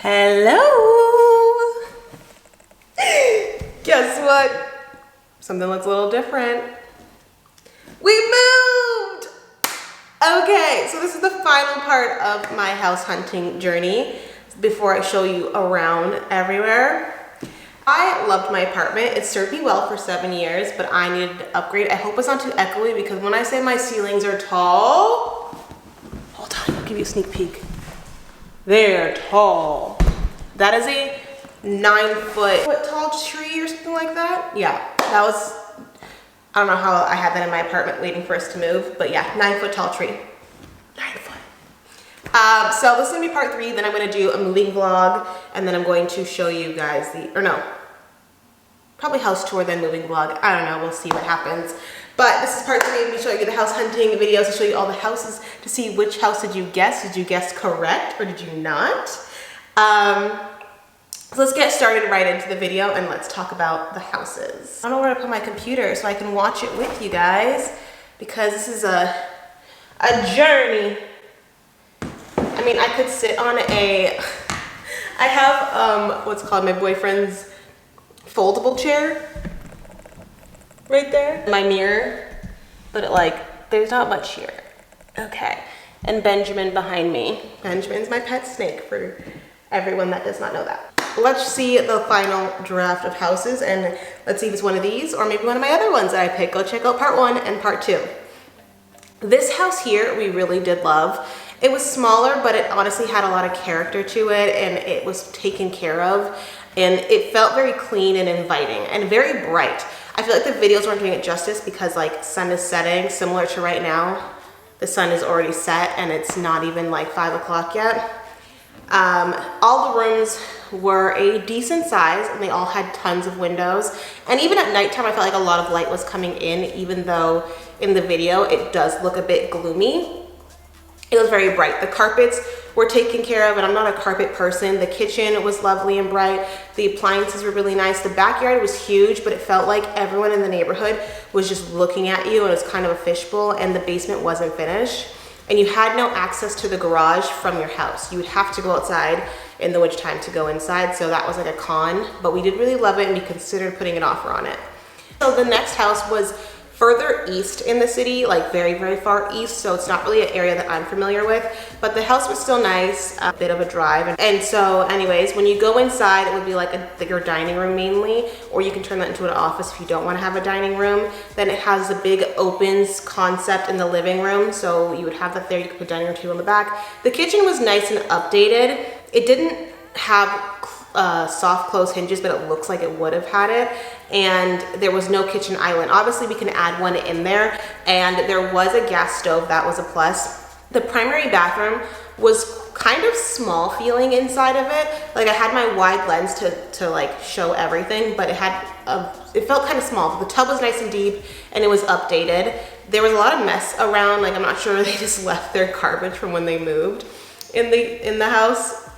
Hello! Guess what? Something looks a little different. We moved! Okay, so this is the final part of my house hunting journey before I show you around everywhere. I loved my apartment. It served me well for 7 years, but I needed to upgrade. I hope it's not too echoey because when I say my ceilings are tall, hold on, I'll give you a sneak peek. They're tall. That is a 9-foot tall tree or something like that. Yeah, that was, I don't know how I had that in my apartment waiting for us to move, but yeah, 9-foot tall tree. 9 foot. So this is gonna be part 3, then I'm gonna do a moving vlog, and then I'm going to show you guys probably house tour, then moving vlog. I don't know, we'll see what happens. But this is part 3 of me showing you the house hunting videos to show you all the houses to see which house did you guess. Did you guess correct or did you not? So let's get started right into the video and let's talk about the houses. I don't know where to put my computer so I can watch it with you guys because this is a journey. I mean, I could sit on I have what's called my boyfriend's foldable chair right there. My mirror, but there's not much here. Okay, and Benjamin behind me. Benjamin's my pet snake for everyone that does not know that. Let's see the final draft of houses and let's see if it's one of these or maybe one of my other ones that I picked. Go check out part 1 and part 2. This house here we really did love. It was smaller, but it honestly had a lot of character to it and it was taken care of and it felt very clean and inviting and very bright. I feel like the videos weren't doing it justice because sun is setting, similar to right now. The sun is already set and it's not even 5 o'clock yet. All the rooms were a decent size and they all had tons of windows. And even at nighttime, I felt like a lot of light was coming in, even though in the video it does look a bit gloomy. It was very bright. The carpets were taken care of, and I'm not a carpet person. The kitchen was lovely and bright. The appliances were really nice. The backyard was huge, but it felt like everyone in the neighborhood was just looking at you, and it was kind of a fishbowl, and the basement wasn't finished. And you had no access to the garage from your house. You would have to go outside in the wintertime to go inside, so that was a con, but we did really love it, and we considered putting an offer on it. So the next house was further east in the city, very, very far east, so it's not really an area that I'm familiar with, but the house was still nice, a bit of a drive. And so anyways, when you go inside, it would be your dining room mainly, or you can turn that into an office if you don't want to have a dining room. Then it has the big opens concept in the living room, so you would have that there. You could put a dining room table in the back. The kitchen was nice and updated. It didn't have soft close hinges, but it looks like it would have had it. And there was no kitchen island. Obviously we can add one in there, and there was a gas stove. That was a plus. The primary bathroom was kind of small feeling inside of it. I had my wide lens to show everything, but it felt kind of small. The tub was nice and deep and it was updated. There was a lot of mess around. I'm not sure they just left their garbage from when they moved in the house.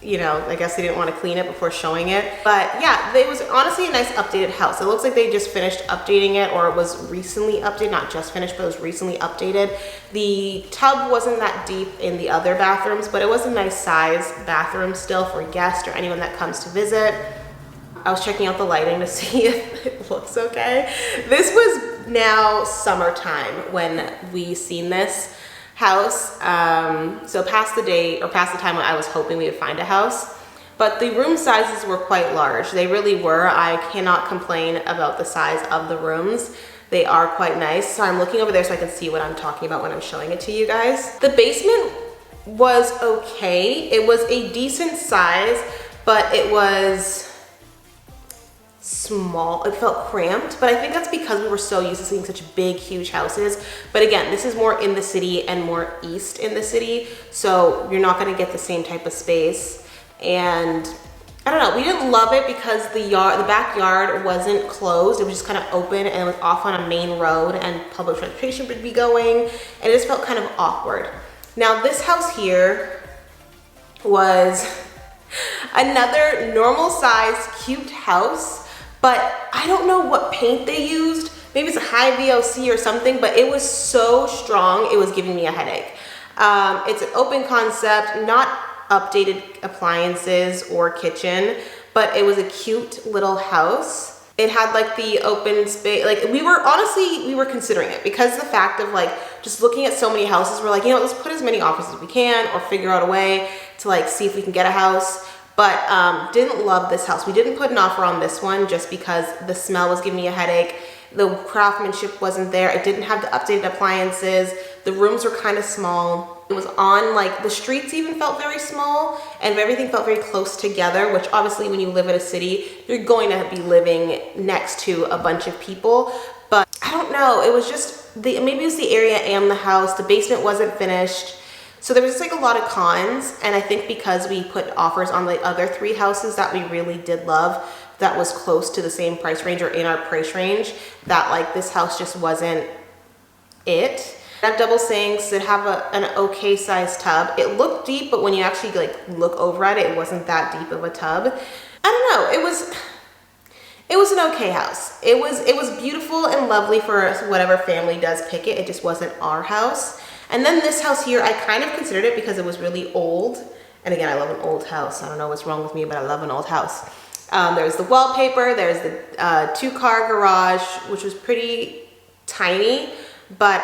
I guess they didn't want to clean it before showing it. But yeah, it was honestly a nice updated house. It looks like they just finished updating it, or it was recently updated, not just finished, but it was recently updated. The tub wasn't that deep in the other bathrooms, but it was a nice size bathroom still for guests or anyone that comes to visit. I was checking out the lighting to see if it looks okay. This was now summertime when we seen this house, so past the time when I was hoping we would find a house, but the room sizes were quite large. They really were. I cannot complain about the size of the rooms. They are quite nice. So I'm looking over there so I can see what I'm talking about when I'm showing it to you guys. The basement was okay. It was a decent size, but it was small. It felt cramped, but I think that's because we were so used to seeing such big, huge houses. But again, this is more in the city and more east in the city, so you're not going to get the same type of space. And I don't know, we didn't love it because the backyard wasn't closed. It was just kind of open and it was off on a main road and public transportation would be going, and it just felt kind of awkward. Now this house here was another normal size, cute house, but I don't know what paint they used. Maybe it's a high VOC or something, but it was so strong, it was giving me a headache. It's an open concept, not updated appliances or kitchen, but it was a cute little house. It had like the open space, like we were considering it because the fact of like just looking at so many houses, we're like, you know, let's put as many offers as we can or figure out a way to like see if we can get a house. But didn't love this house. We didn't put an offer on this one just because the smell was giving me a headache. The craftsmanship wasn't there. It didn't have the updated appliances. The rooms were kind of small. It was on like, the streets even felt very small and everything felt very close together, which obviously when you live in a city, you're going to be living next to a bunch of people. But I don't know, it was just, maybe it was the area and the house. The basement wasn't finished. So there was just like a lot of cons. And I think because we put offers on the other 3 houses that we really did love, that was close to the same price range or in our price range, that like this house just wasn't it. It had double sinks. It have an okay sized tub. It looked deep, but when you actually like look over at it, it wasn't that deep of a tub. I don't know. It was an okay house. It was beautiful and lovely for whatever family does pick it. It just wasn't our house. And then this house here, I kind of considered it because it was really old. And again, I love an old house. I don't know what's wrong with me, but I love an old house. There's the wallpaper, there's the 2-car garage, which was pretty tiny, but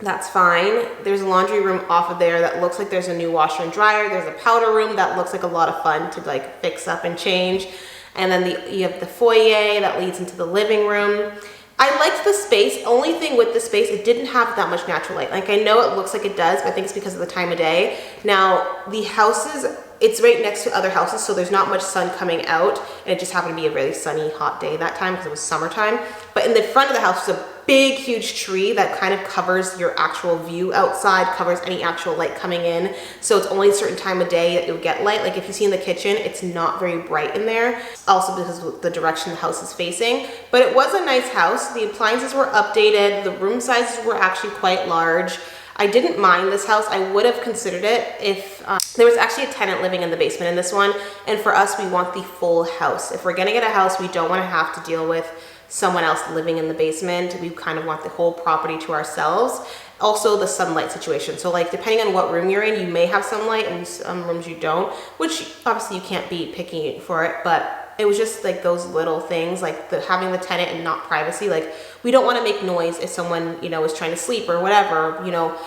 that's fine. There's a laundry room off of there that looks like there's a new washer and dryer. There's a powder room that looks like a lot of fun to like fix up and change. And then you have the foyer that leads into the living room. I liked the space. Only thing with the space, it didn't have that much natural light. Like I know it looks like it does, but I think it's because of the time of day. Now the houses, it's right next to other houses, so there's not much sun coming out, and it just happened to be a really sunny, hot day that time because it was summertime. But in the front of the house was a big, huge tree that kind of covers your actual view outside, covers any actual light coming in. So it's only a certain time of day that you'll get light. Like if you see in the kitchen, it's not very bright in there. Also because of the direction the house is facing. But it was a nice house. The appliances were updated. The room sizes were actually quite large. I didn't mind this house. I would have considered it if there was actually a tenant living in the basement in this one. And for us, we want the full house. If we're gonna get a house, we don't wanna have to deal with someone else living in the basement. We kind of want the whole property to ourselves. Also the sunlight situation. So like depending on what room you're in, you may have sunlight and some rooms you don't, which obviously you can't be picky for it, but it was just like those little things, like having the tenant and not privacy. Like we don't want to make noise if someone, you know, is trying to sleep or whatever, you know.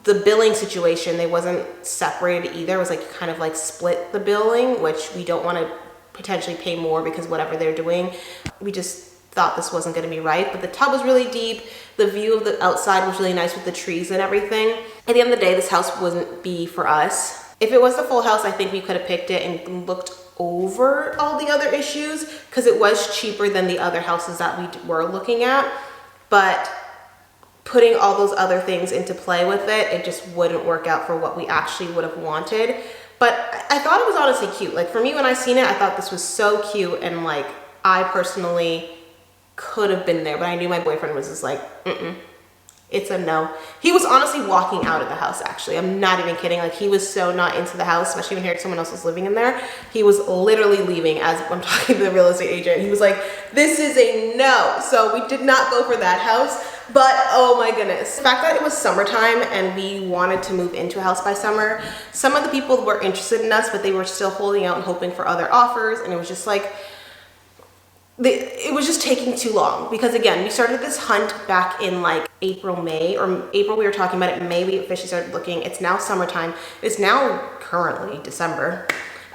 The billing situation, they wasn't separated either. It was like kind of like split the billing, which we don't want to potentially pay more because whatever they're doing. We just thought this wasn't going to be right. But the tub was really deep. The view of the outside was really nice with the trees and everything. At the end of the day, this house wouldn't be for us. If it was the full house, I think we could have picked it and looked over all the other issues because it was cheaper than the other houses that we were looking at. But putting all those other things into play with it, it just wouldn't work out for what we actually would have wanted. But I thought it was honestly cute. Like for me, when I seen it, I thought this was so cute, and like I personally could have been there, but I knew my boyfriend was just like, it's a no. He was honestly walking out of the house, actually. I'm not even kidding. Like he was so not into the house, especially when he heard someone else was living in there. He was literally leaving as I'm talking to the real estate agent. He was like, this is a no. So we did not go for that house. But oh my goodness, the fact that it was summertime and we wanted to move into a house by summer, some of the people were interested in us, but they were still holding out and hoping for other offers. And it was just like, it was just taking too long because again, we started this hunt back in like April, May, or April we were talking about it, May we officially started looking. It's now summertime. It's now currently December.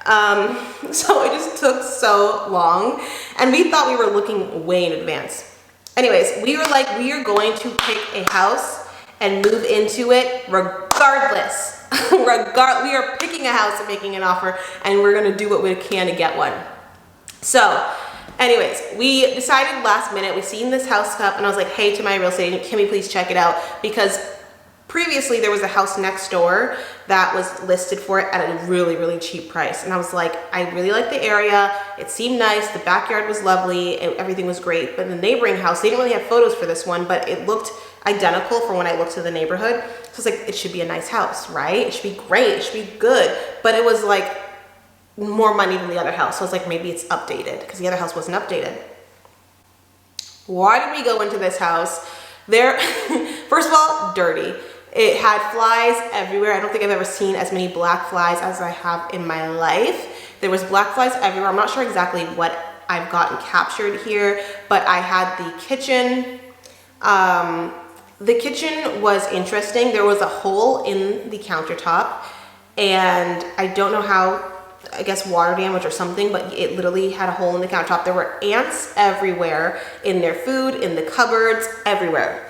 So it just took so long and we thought we were looking way in advance. Anyways, we were like, we are going to pick a house and move into it regardless. We are picking a house and making an offer, and we're gonna do what we can to get one. So anyways, we decided last minute, we seen this house up and I was like, hey, to my real estate agent, can we please check it out? Because previously there was a house next door that was listed for it at a really, really cheap price. And I was like, I really like the area. It seemed nice. The backyard was lovely. Everything was great. But the neighboring house, they didn't really have photos for this one, but it looked identical from when I looked to the neighborhood. So I was like, it should be a nice house, right? It should be great. It should be good. But it was like more money than the other house. So I was like, maybe it's updated because the other house wasn't updated. Why did we go into this house? First of all, dirty. It had flies everywhere. I don't think I've ever seen as many black flies as I have in my life. There was black flies everywhere. I'm not sure exactly what I've gotten captured here, but I had the kitchen. The kitchen was interesting. There was a hole in the countertop, and I don't know how, I guess water damage or something, but it literally had a hole in the countertop. There were ants everywhere, in their food, in the cupboards, everywhere.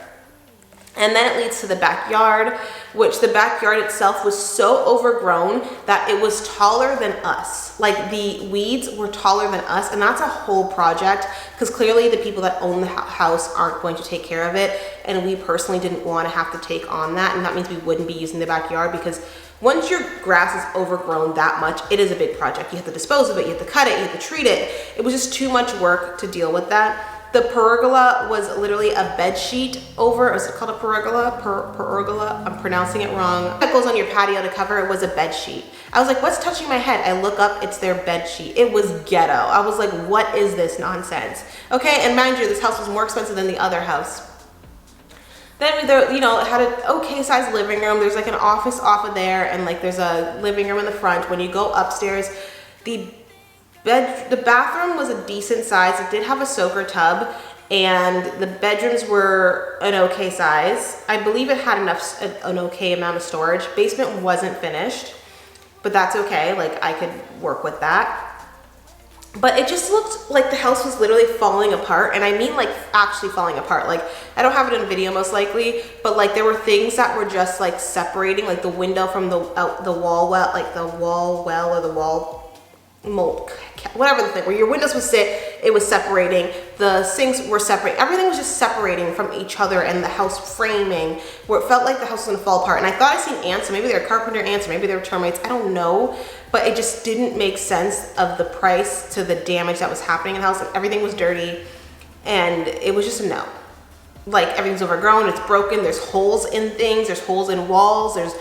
And then it leads to the backyard, which the backyard itself was so overgrown that it was taller than us. Like the weeds were taller than us, and that's a whole project because clearly the people that own the house aren't going to take care of it, and we personally didn't want to have to take on that, and that means we wouldn't be using the backyard because once your grass is overgrown that much, it is a big project. You have to dispose of it, you have to cut it, you have to treat it. It was just too much work to deal with that. The pergola was literally a bed sheet over, is it called a pergola? Pergola, I'm pronouncing it wrong. That goes on your patio to cover, it was a bed sheet. I was like, what's touching my head? I look up, it's their bed sheet. It was ghetto. I was like, what is this nonsense? Okay, and mind you, this house was more expensive than the other house. Then there, you know, it had an okay sized living room. There's like an office off of there, and like there's a living room in the front. When you go upstairs, the bathroom was a decent size. It did have a soaker tub, and the bedrooms were an okay size. I believe it had an okay amount of storage. Basement wasn't finished, but that's okay. Like I could work with that. But it just looked like the house was literally falling apart, and I mean like actually falling apart. Like I don't have it in video most likely, but like there were things that were just like separating, like the window from the wall well, like the wall well or the wall mold, whatever the thing, where your windows would sit, it was separating. The sinks were separating. Everything was just separating from each other, and the house framing, where it felt like the house was gonna fall apart. And I thought I seen ants, so maybe they were carpenter ants, or maybe they were termites, I don't know. But it just didn't make sense of the price to the damage that was happening in the house. And everything was dirty, and it was just a no. Like everything's overgrown, it's broken, there's holes in things, there's holes in walls, there's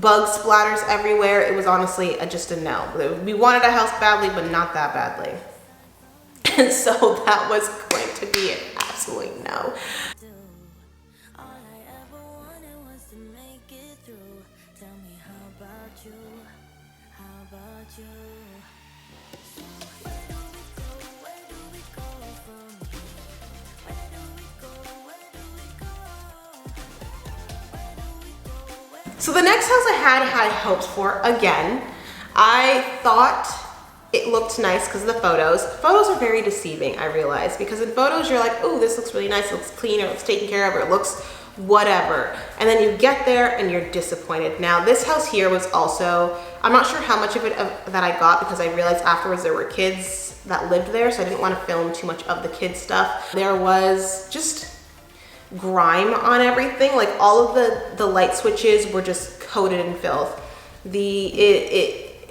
bug splatters everywhere. It was honestly just a no. We wanted a house badly, but not that badly. And so that was going to be an absolute no. So the next house I had high hopes for again. I thought it looked nice because of the photos. Photos are very deceiving, I realize, because in photos you're like, oh, this looks really nice, it looks clean, it looks taken care of, or it looks whatever. And then you get there and you're disappointed. Now this house here was also, I'm not sure how much of it that I got because I realized afterwards there were kids that lived there, so I didn't want to film too much of the kids stuff. There was just grime on everything. Like all of the light switches were just coated in filth. It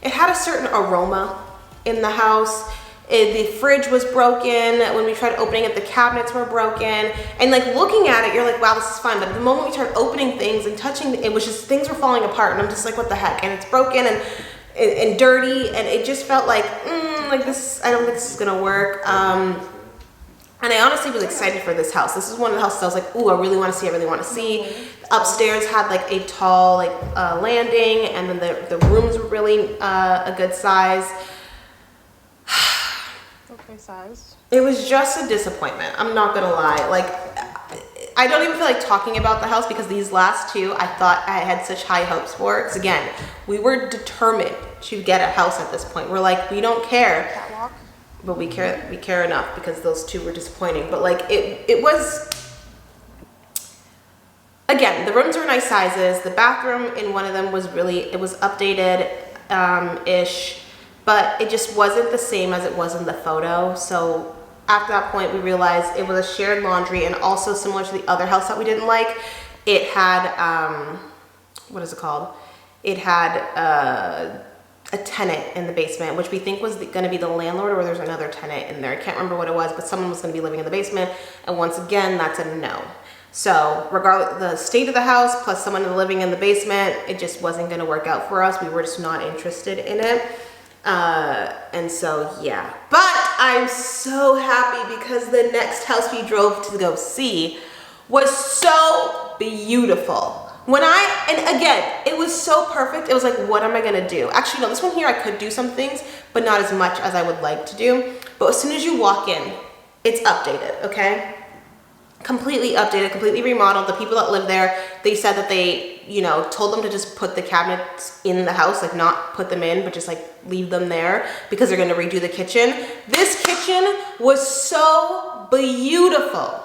had a certain aroma in the house. The fridge was broken. When we tried opening it, the cabinets were broken. And like looking at it, you're like, wow, this is fun. But the moment we started opening things and touching, it was just, things were falling apart. And I'm just like, what the heck? And it's broken and dirty. And it just felt like, like this, I don't think this is gonna work. And I honestly was excited for this house. This is one of the houses I was like, ooh, I really want to see, I really want to see. Upstairs had like a tall landing, and then the rooms were really a good size. Okay size. It was just a disappointment. I'm not gonna lie. Like, I don't even feel like talking about the house because these last two I thought I had such high hopes for. Because again, we were determined to get a house at this point. We're like, we don't care. Catwalk. But we care enough because those two were disappointing. But like it was, again, the rooms were nice sizes. The bathroom in one of them was it was updated ish, but it just wasn't the same as it was in the photo. So after that point we realized it was a shared laundry, and also similar to the other house that we didn't like, it had what is it called? It had a tenant in the basement, which we think was going to be the landlord, or there's another tenant in there. I can't remember what it was, but someone was going to be living in the basement. And once again, that's a no. So regardless the state of the house plus someone living in the basement, it just wasn't going to work out for us. We were just not interested in it. And so, yeah. But I'm so happy because the next house we drove to go see was so beautiful. And again, it was so perfect. It was like, what am I gonna do? Actually, no, this one here, I could do some things, but not as much as I would like to do. But as soon as you walk in, it's updated, okay? Completely updated, completely remodeled. The people that live there, they said that they, you know, told them to just put the cabinets in the house, like not put them in, but just like leave them there because they're gonna redo the kitchen. This kitchen was so beautiful.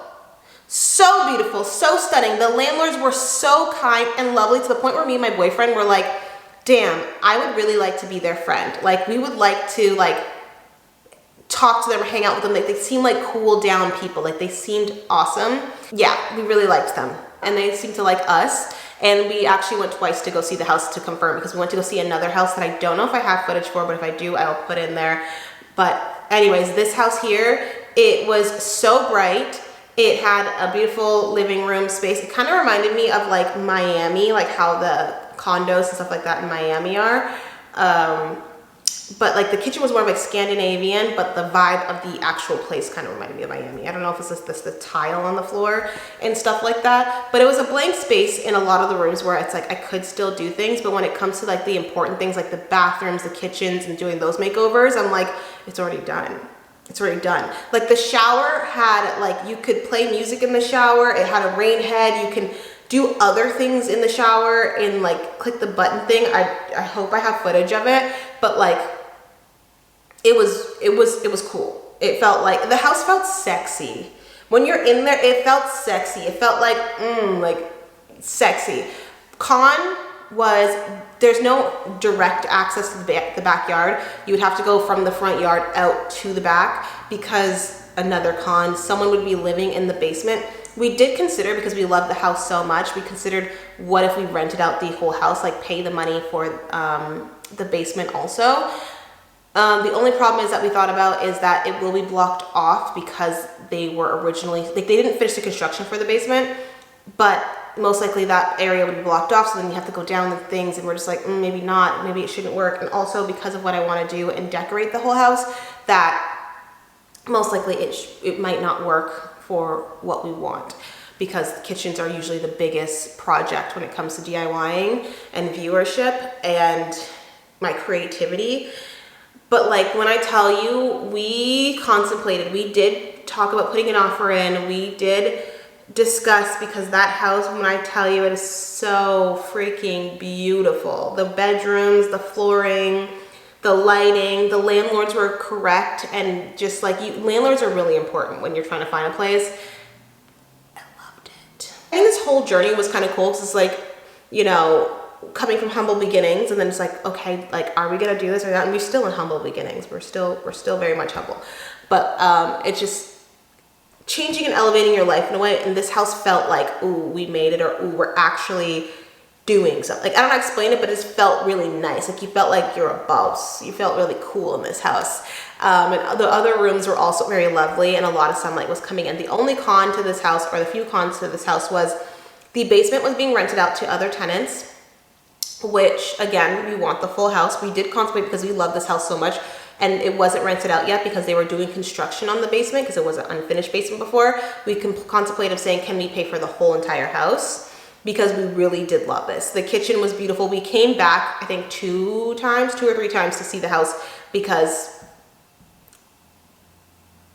So beautiful, so stunning. The landlords were so kind and lovely to the point where me and my boyfriend were like, damn, I would really like to be their friend. Like, we would like to like talk to them or hang out with them. Like, they seemed like cool down people. Like, they seemed awesome. Yeah, we really liked them. And they seemed to like us. And we actually went twice to go see the house to confirm, because we went to go see another house that I don't know if I have footage for, but if I do, I'll put in there. But anyways, this house here, it was so bright. It had a beautiful living room space. It kind of reminded me of like Miami, like how the condos and stuff like that in Miami are. But like the kitchen was more like Scandinavian, but the vibe of the actual place kind of reminded me of Miami. I don't know if it's just the tile on the floor and stuff like that, but it was a blank space in a lot of the rooms where it's like I could still do things, but when it comes to like the important things like the bathrooms, the kitchens, and doing those makeovers, I'm like, it's already done. It's already done. Like the shower had like, you could play music in the shower. It had a rain head. You can do other things in the shower and like click the button thing. I hope I have footage of it, but like it was cool. It felt like the house felt sexy. When you're in there, it felt sexy. It felt like sexy. Con was there's no direct access to the backyard. You would have to go from the front yard out to the back, because another con, someone would be living in the basement. We did consider, because we love the house so much, we considered what if we rented out the whole house, like pay the money for the basement also. The only problem is that we thought about is that it will be blocked off, because they were originally, like they didn't finish the construction for the basement, but most likely that area would be blocked off, so then you have to go down the things, and we're just like, maybe not, maybe it shouldn't work. And also because of what I want to do and decorate the whole house, that most likely it might not work for what we want, because kitchens are usually the biggest project when it comes to DIYing and viewership and my creativity. But like when I tell you, we contemplated, we did talk about putting an offer in, we did discuss, because that house, when I tell you, it is so freaking beautiful. The bedrooms, the flooring, the lighting, the landlords were correct, and just like landlords are really important when you're trying to find a place. I loved it. I think this whole journey was kind of cool, because it's like, you know, coming from humble beginnings, and then it's like, okay, like, are we gonna do this or that? And we're still in humble beginnings. We're still very much humble, but it's just changing and elevating your life in a way. And this house felt like, ooh, we made it, or ooh, we're actually doing something. Like, I don't know how to explain it, but it just felt really nice. Like, you felt like you're a boss. You felt really cool in this house. And the other rooms were also very lovely, and a lot of sunlight was coming in. The only con to this house, or the few cons to this house, was the basement was being rented out to other tenants, which again, we want the full house. We did contemplate, because we love this house so much, and it wasn't rented out yet because they were doing construction on the basement, because it was an unfinished basement before. We contemplated saying, can we pay for the whole entire house? Because we really did love this. The kitchen was beautiful. We came back, I think 2 or 3 times to see the house, because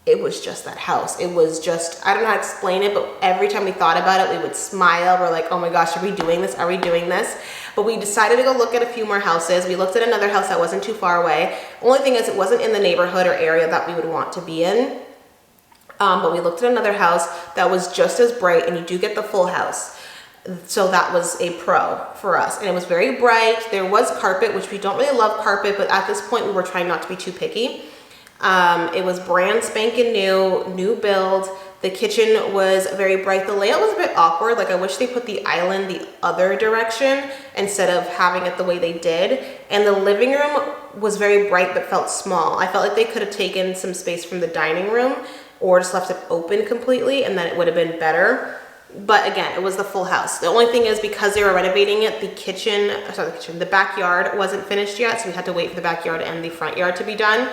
it was just that house. It was just, I don't know how to explain it, but every time we thought about it, we would smile. We're like, oh my gosh, are we doing this? Are we doing this? But we decided to go look at a few more houses. We looked at another house that wasn't too far away. Only thing is, it wasn't in the neighborhood or area that we would want to be in. But we looked at another house that was just as bright, and you do get the full house. So that was a pro for us. And it was very bright. There was carpet, which we don't really love carpet, but at this point we were trying not to be too picky. It was brand spanking new build. The kitchen was very bright. The layout was a bit awkward. Like, I wish they put the island the other direction instead of having it the way they did. And the living room was very bright but felt small. I felt like they could have taken some space from the dining room, or just left it open completely, and then it would have been better. But again, it was the full house. The only thing is, because they were renovating it, the backyard wasn't finished yet, so we had to wait for the backyard and the front yard to be done.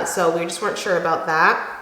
So we just weren't sure about that.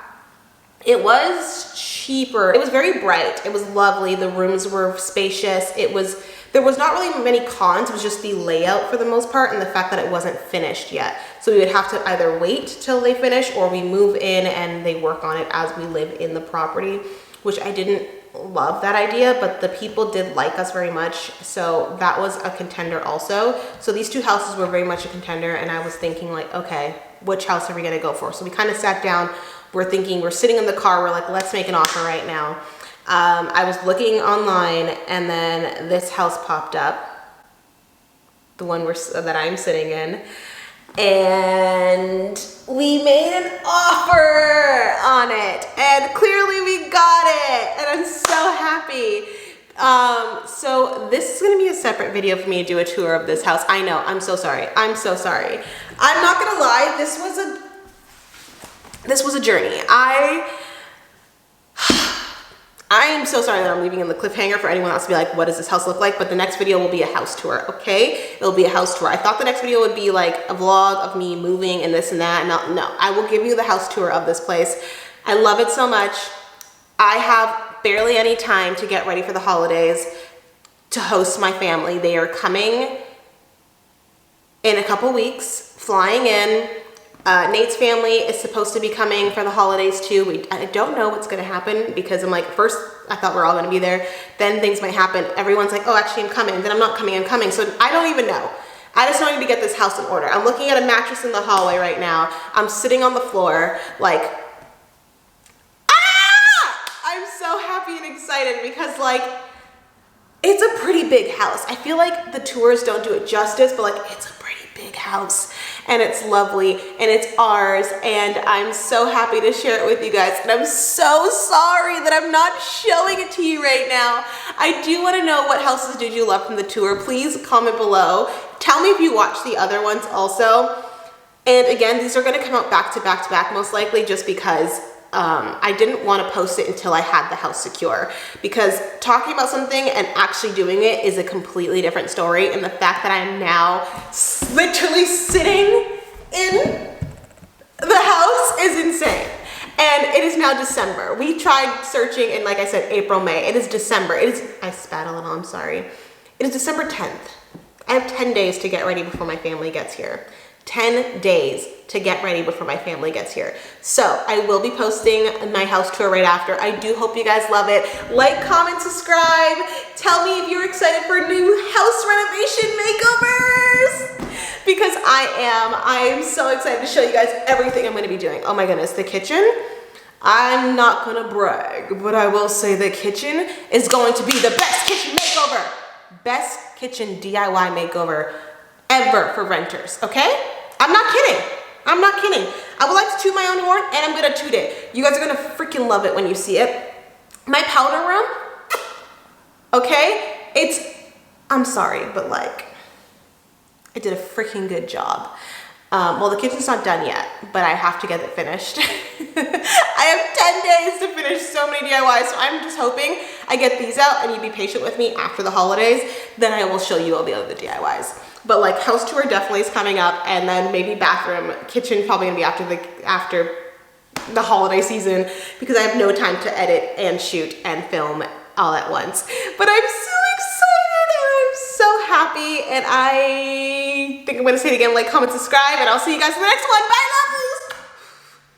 It was cheaper. It was very bright. It was lovely. The rooms were spacious. There was not really many cons. It was just the layout for the most part and the fact that it wasn't finished yet. So we would have to either wait till they finish or we move in and they work on it as we live in the property, which I didn't love that idea, but the people did like us very much. So that was a contender also. So these two houses were very much a contender, and I was thinking like, okay, which house are we gonna go for? So we kind of sat down. We're sitting in the car, we're like, let's make an offer right now. I was looking online and then this house popped up, the one that I'm sitting in, and we made an offer on it and clearly we got it and I'm so happy. So this is gonna be a separate video for me to do a tour of this house. I know, I'm so sorry. I'm so sorry. I'm not gonna lie, this was a journey. I'm so sorry that I'm leaving in the cliffhanger for anyone else to be like, what does this house look like? But the next video will be a house tour, okay? It'll be a house tour. I thought the next video would be like a vlog of me moving and this and that. No, I will give you the house tour of this place. I love it so much. I have barely any time to get ready for the holidays to host my family. They are coming in a couple weeks, flying in. Nate's family is supposed to be coming for the holidays too. I don't know what's gonna happen because I'm like, first I thought we're all gonna be there, then things might happen. Everyone's like, oh, actually I'm coming, then I'm not coming, I'm coming. So I don't even know. I just need to get this house in order. I'm looking at a mattress in the hallway right now. I'm sitting on the floor like, I'm so happy and excited because like, it's a pretty big house. I feel like the tours don't do it justice, but like it's a pretty big house and it's lovely and it's ours and I'm so happy to share it with you guys. And I'm so sorry that I'm not showing it to you right now. I do want to know what houses did you love from the tour. Please comment below. Tell me if you watched the other ones also. And again, these are going to come out back to back to back most likely just because I didn't want to post it until I had the house secure, because talking about something and actually doing it is a completely different story. And the fact that I'm now literally sitting in the house is insane. And it is now December. We tried searching in, like I said, April, May. It is December. I spat a little, I'm sorry. It is December 10th. I have 10 days to get ready before my family gets here. 10 days to get ready before my family gets here. So I will be posting my house tour right after. I do hope you guys love it. Like, comment, subscribe. Tell me if you're excited for new house renovation makeovers, because I am so excited to show you guys everything I'm going to be doing. Oh my goodness, the kitchen. I'm not going to brag, but I will say the kitchen is going to be the best kitchen makeover. Best kitchen DIY makeover ever for renters, okay? I'm not kidding. I'm not kidding. I would like to toot my own horn and I'm gonna toot it. You guys are gonna freaking love it when you see it. My powder room, okay? I'm sorry, but like, I did a freaking good job. Well, the kitchen's not done yet, but I have to get it finished. I have 10 days to finish so many DIYs, so I'm just hoping I get these out and you be patient with me after the holidays. Then I will show you all the other DIYs. But like house tour definitely is coming up, and then maybe bathroom, kitchen probably gonna be after the holiday season, because I have no time to edit and shoot and film all at once. But I'm so excited and I'm so happy, and I think I'm gonna say it again, like, comment, subscribe, and I'll see you guys in the next one. Bye!